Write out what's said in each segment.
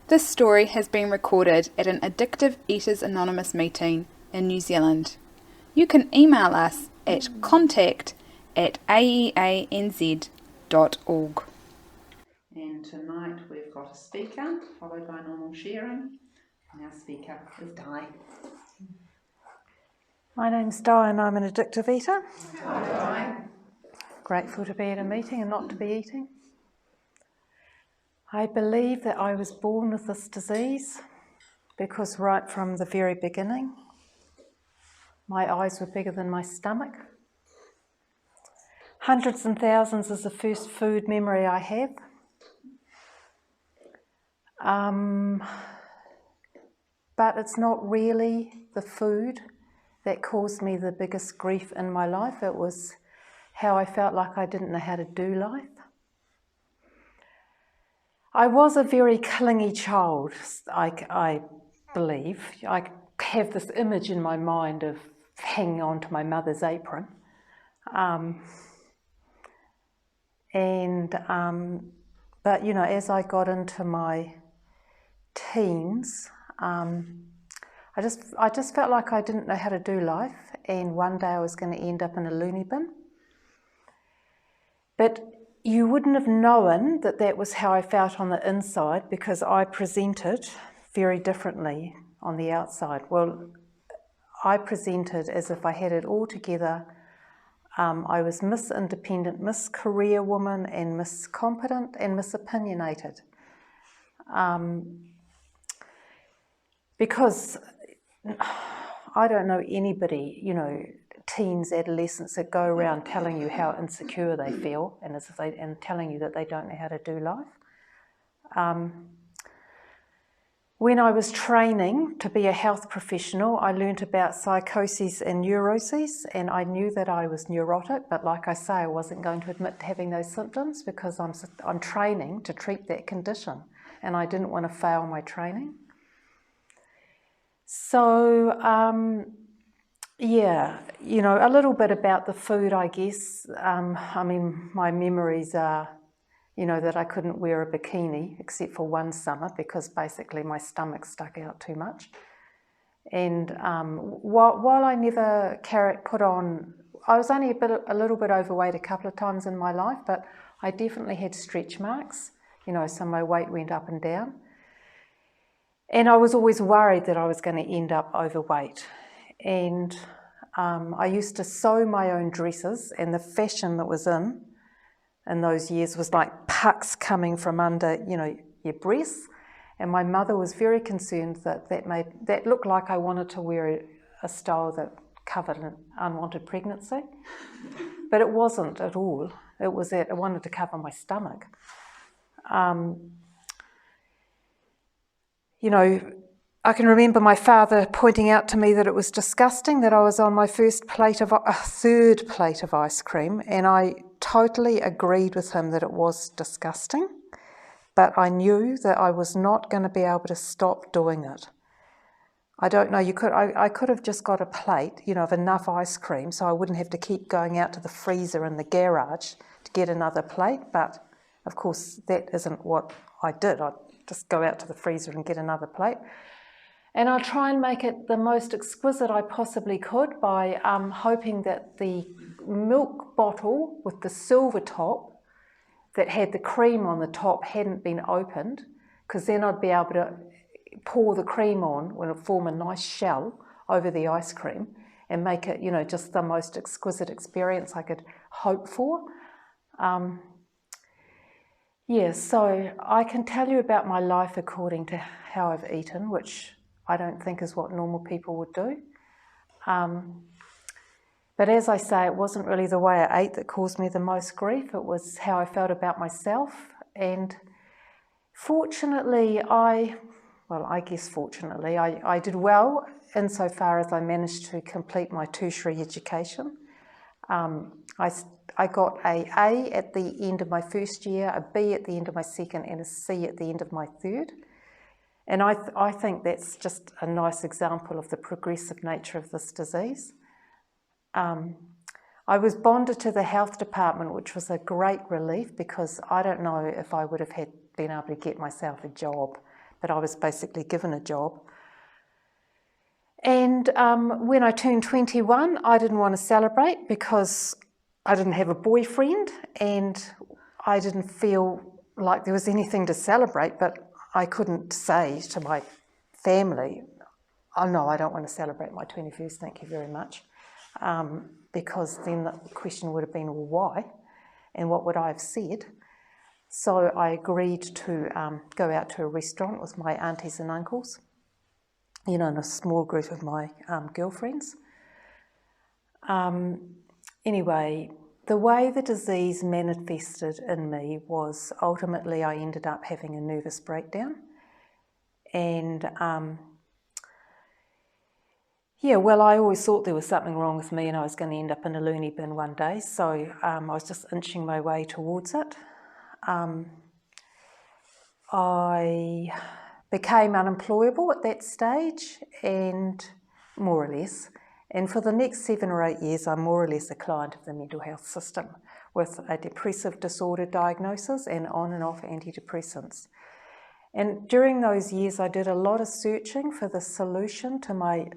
This story has been recorded at an Addictive Eaters Anonymous meeting in New Zealand. You can email us at contact@aeanz.org. And tonight we've got a speaker, followed by normal sharing, and our speaker is Di. My name's Di and I'm an addictive eater. Hi, Di. Grateful to be at a meeting and not to be eating. I believe that I was born with this disease because right from the very beginning, my eyes were bigger than my stomach. Hundreds and thousands is the first food memory I have. But it's not really the food that caused me the biggest grief in my life. It was how I felt like I didn't know how to do life. I was a very clingy child, I believe. I have this image in my mind of hanging on to my mother's apron. But you know, as I got into my teens, I just felt like I didn't know how to do life, and one day I was going to end up in a loony bin. But you wouldn't have known that that was how I felt on the inside because I presented very differently on the outside. Well, I presented as if I had it all together. I was Miss Independent, Miss Career Woman, and Miss Competent, and Miss Opinionated. Because I don't know anybody, you know, teens, adolescents that go around telling you how insecure they feel and telling you that they don't know how to do life. When I was training to be a health professional, I learnt about psychoses and neuroses, and I knew that I was neurotic, but like I say, I wasn't going to admit to having those symptoms because I'm training to treat that condition, and I didn't want to fail my training. So, yeah, you know, a little bit about the food, I guess. I mean, my memories are, you know, that I couldn't wear a bikini except for one summer because basically my stomach stuck out too much. And while I never put on, I was only a little bit overweight a couple of times in my life, but I definitely had stretch marks, you know, so my weight went up and down. And I was always worried that I was going to end up overweight. And I used to sew my own dresses, and the fashion that was in those years was like pucks coming from under, you know, your breasts. And my mother was very concerned that looked like I wanted to wear a style that covered an unwanted pregnancy. But it wasn't at all. It was that I wanted to cover my stomach. You know, I can remember my father pointing out to me that it was disgusting that I was on my third plate of ice cream, and I totally agreed with him that it was disgusting, but I knew that I was not going to be able to stop doing it. I don't know, I could have just got a plate, you know, of enough ice cream so I wouldn't have to keep going out to the freezer in the garage to get another plate, but of course that isn't what I did. I'd just go out to the freezer and get another plate. And I'll try and make it the most exquisite I possibly could by hoping that the milk bottle with the silver top that had the cream on the top hadn't been opened, because then I'd be able to pour the cream on when it form a nice shell over the ice cream and make it, you know, just the most exquisite experience I could hope for. Yeah, so I can tell you about my life according to how I've eaten, which I don't think is what normal people would do. But as I say, it wasn't really the way I ate that caused me the most grief. It was how I felt about myself. And fortunately, I did well insofar as I managed to complete my tertiary education. I got an A at the end of my first year, a B at the end of my second, and a C at the end of my third. And I think that's just a nice example of the progressive nature of this disease. I was bonded to the health department, which was a great relief because I don't know if I would have been able to get myself a job but I was basically given a job. And when I turned 21, I didn't want to celebrate because I didn't have a boyfriend and I didn't feel like there was anything to celebrate, but I couldn't say to my family, oh no, I don't want to celebrate my 21st, thank you very much, because then the question would have been, well, why? And what would I have said? So I agreed to go out to a restaurant with my aunties and uncles, in a small group of my girlfriends. Anyway, the way the disease manifested in me was ultimately I ended up having a nervous breakdown. And I always thought there was something wrong with me and I was going to end up in a loony bin one day. So I was just inching my way towards it. I became unemployable at that stage, and more or less. And for the next 7 or 8 years, I'm more or less a client of the mental health system with a depressive disorder diagnosis and on and off antidepressants. And during those years, I did a lot of searching for the solution to my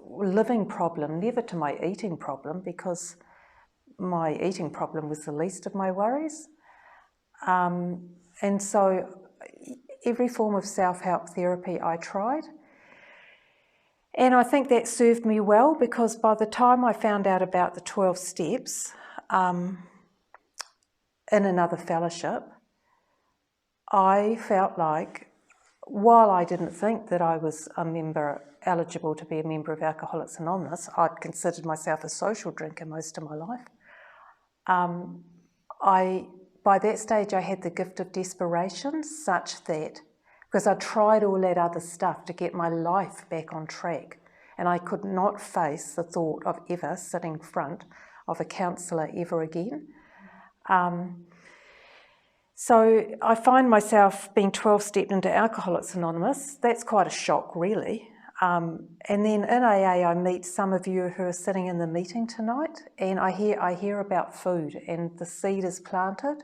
living problem, never to my eating problem, because my eating problem was the least of my worries. And so every form of self-help therapy I tried. And I think that served me well, because by the time I found out about the 12 steps in another fellowship, I felt like, while I didn't think that I was eligible to be a member of Alcoholics Anonymous, I'd considered myself a social drinker most of my life. By that stage, I had the gift of desperation, such that, because I tried all that other stuff to get my life back on track, and I could not face the thought of ever sitting in front of a counsellor ever again. So I find myself being 12-stepped into Alcoholics Anonymous. That's quite a shock, really. And then in AA, I meet some of you who are sitting in the meeting tonight, and I hear about food, and the seed is planted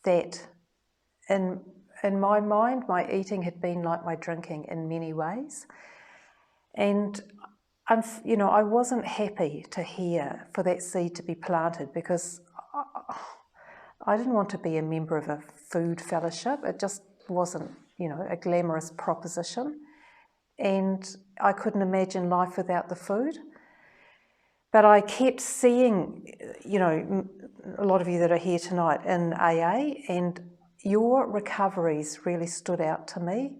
that in my mind, my eating had been like my drinking in many ways. And, I wasn't happy to hear for that seed to be planted, because I didn't want to be a member of a food fellowship. It just wasn't, a glamorous proposition. And I couldn't imagine life without the food. But I kept seeing, a lot of you that are here tonight in AA, and your recoveries really stood out to me.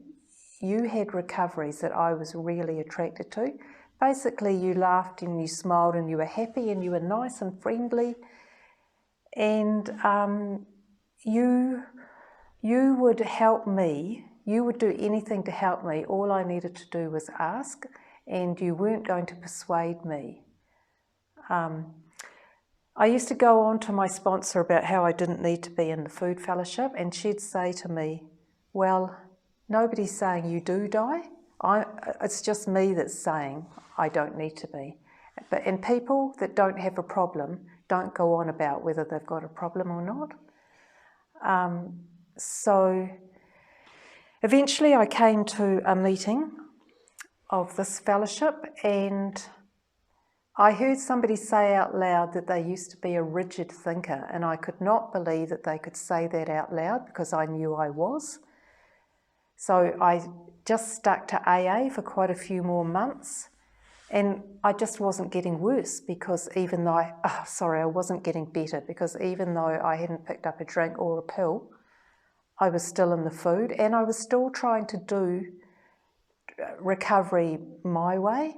You had recoveries that I was really attracted to. Basically, you laughed and you smiled and you were happy and you were nice and friendly. And you would help me. You would do anything to help me. All I needed to do was ask, and you weren't going to persuade me. I used to go on to my sponsor about how I didn't need to be in the food fellowship, and she'd say to me, well, nobody's saying you do die. It's just me that's saying I don't need to be. And people that don't have a problem don't go on about whether they've got a problem or not. So eventually I came to a meeting of this fellowship, and I heard somebody say out loud that they used to be a rigid thinker, and I could not believe that they could say that out loud, because I knew I was. So I just stuck to AA for quite a few more months, and I just wasn't getting worse, because even though I wasn't getting better, because even though I hadn't picked up a drink or a pill, I was still in the food, and I was still trying to do recovery my way,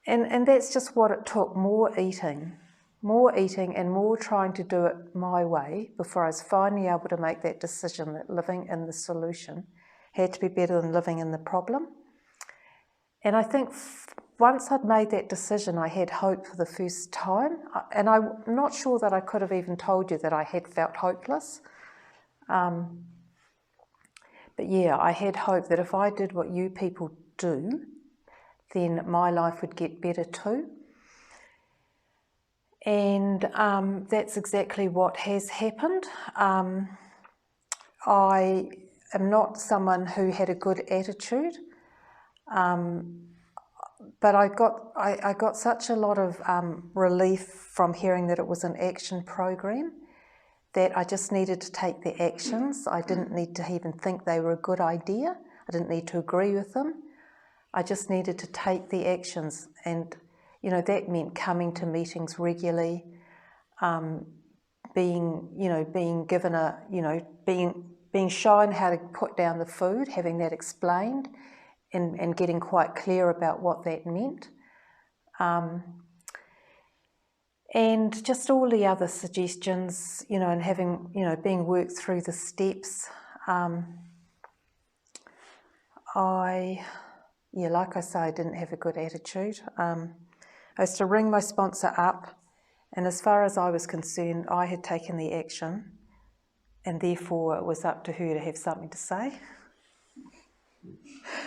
and that's just what it took, more eating and more trying to do it my way before I was finally able to make that decision that living in the solution had to be better than living in the problem. And I think once I'd made that decision, I had hope for the first time. And I'm not sure that I could have even told you that I had felt hopeless. But yeah, I had hope that if I did what you people do, then my life would get better too. And that's exactly what has happened. I am not someone who had a good attitude, but I got such a lot of relief from hearing that it was an action program that I just needed to take the actions. I didn't need to even think they were a good idea. I didn't need to agree with them. I just needed to take the actions, and that meant coming to meetings regularly, being given being shown how to put down the food, having that explained, and getting quite clear about what that meant. And just all the other suggestions, and having, being worked through the steps. Like I say, I didn't have a good attitude. I used to ring my sponsor up, and as far as I was concerned, I had taken the action, and therefore it was up to her to have something to say,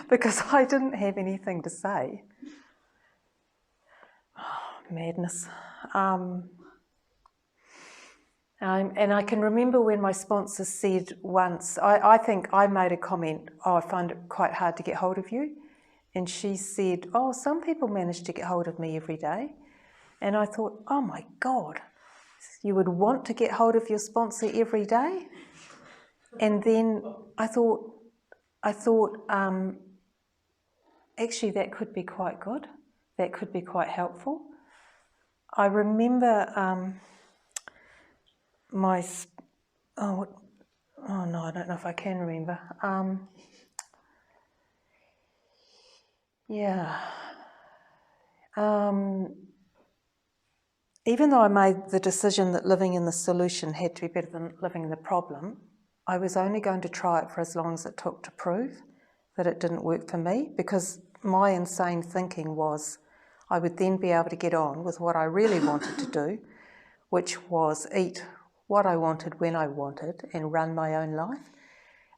because I didn't have anything to say. Oh, madness. And I can remember when my sponsor said once, I think I made a comment, I find it quite hard to get hold of you. And she said, some people manage to get hold of me every day. And I thought, oh my God, you would want to get hold of your sponsor every day? And then I thought, actually that could be quite good. That could be quite helpful. I remember I don't know if I can remember. Even though I made the decision that living in the solution had to be better than living in the problem, I was only going to try it for as long as it took to prove that it didn't work for me, because my insane thinking was I would then be able to get on with what I really wanted to do, which was eat what I wanted when I wanted and run my own life.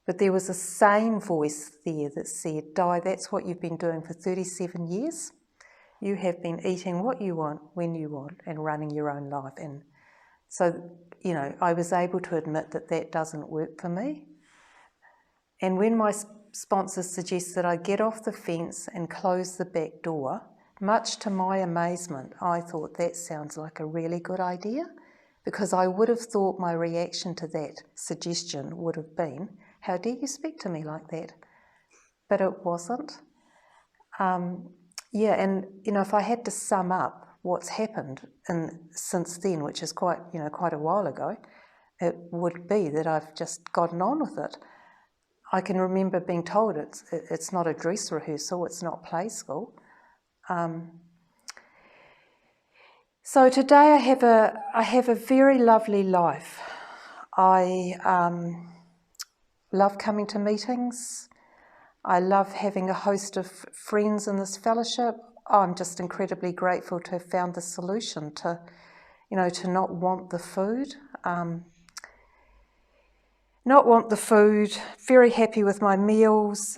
But there was a sane voice there that said, Di, that's what you've been doing for 37 years. You have been eating what you want, when you want, and running your own life. And so, I was able to admit that that doesn't work for me. And when my sponsor suggested I get off the fence and close the back door, much to my amazement, I thought that sounds like a really good idea, because I would have thought my reaction to that suggestion would have been, how dare you speak to me like that? But it wasn't. And if I had to sum up what's happened since then, which is quite a while ago, it would be that I've just gotten on with it. I can remember being told it's not a dress rehearsal, it's not play school. So today I have a very lovely life. I love coming to meetings. I love having a host of friends in this fellowship. I'm just incredibly grateful to have found the solution to not want the food. Very happy with my meals,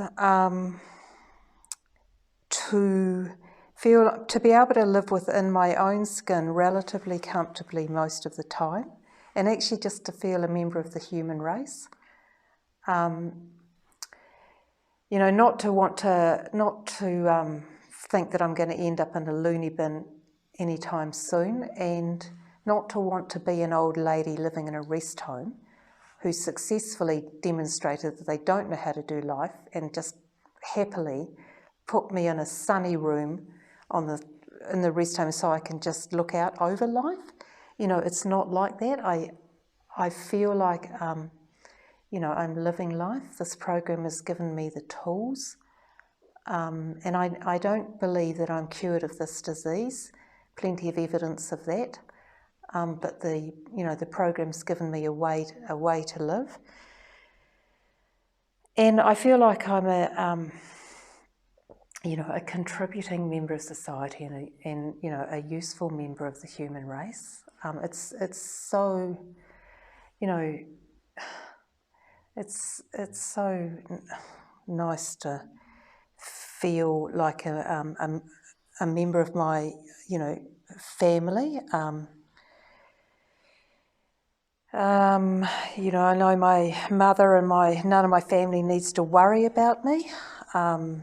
to be able to live within my own skin relatively comfortably most of the time, and actually just to feel a member of the human race. Not to think that I'm going to end up in a loony bin anytime soon, and not to want to be an old lady living in a rest home who successfully demonstrated that they don't know how to do life and just happily put me in a sunny room in the rest home so I can just look out over life. It's not like that. I feel like I'm living life. This program has given me the tools, and I don't believe that I'm cured of this disease. Plenty of evidence of that. But the program's given me a way to live, and I feel like I'm a contributing member of society and a useful member of the human race. It's so it's so nice to feel like a member of my family. You know, I know my mother and none of my family needs to worry about me. I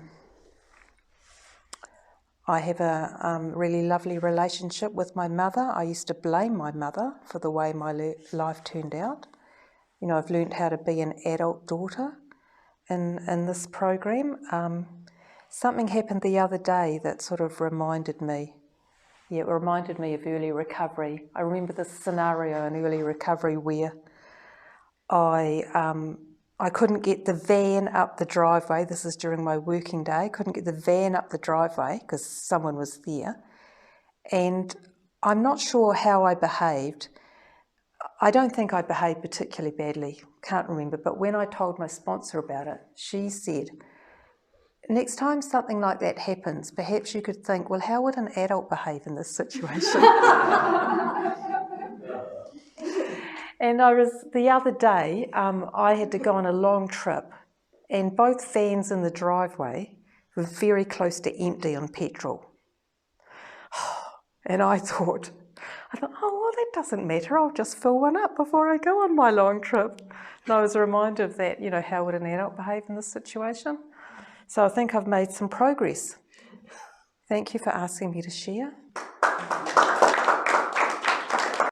have a really lovely relationship with my mother. I used to blame my mother for the way my life turned out. You know, I've learned how to be an adult daughter in this program. Something happened the other day that sort of reminded me. Yeah, it reminded me of early recovery. I remember this scenario in early recovery where I couldn't get the van up the driveway. This is during my working day. Couldn't get the van up the driveway because someone was there. And I'm not sure how I behaved. I don't think I behaved particularly badly. Can't remember. But when I told my sponsor about it, she said, next time something like that happens, perhaps you could think, well, how would an adult behave in this situation? And the other day, I had to go on a long trip, and both vans in the driveway were very close to empty on petrol. And I thought, oh, well, that doesn't matter. I'll just fill one up before I go on my long trip. And I was reminded of that, you know, how would an adult behave in this situation? So I think I've made some progress. Thank you for asking me to share.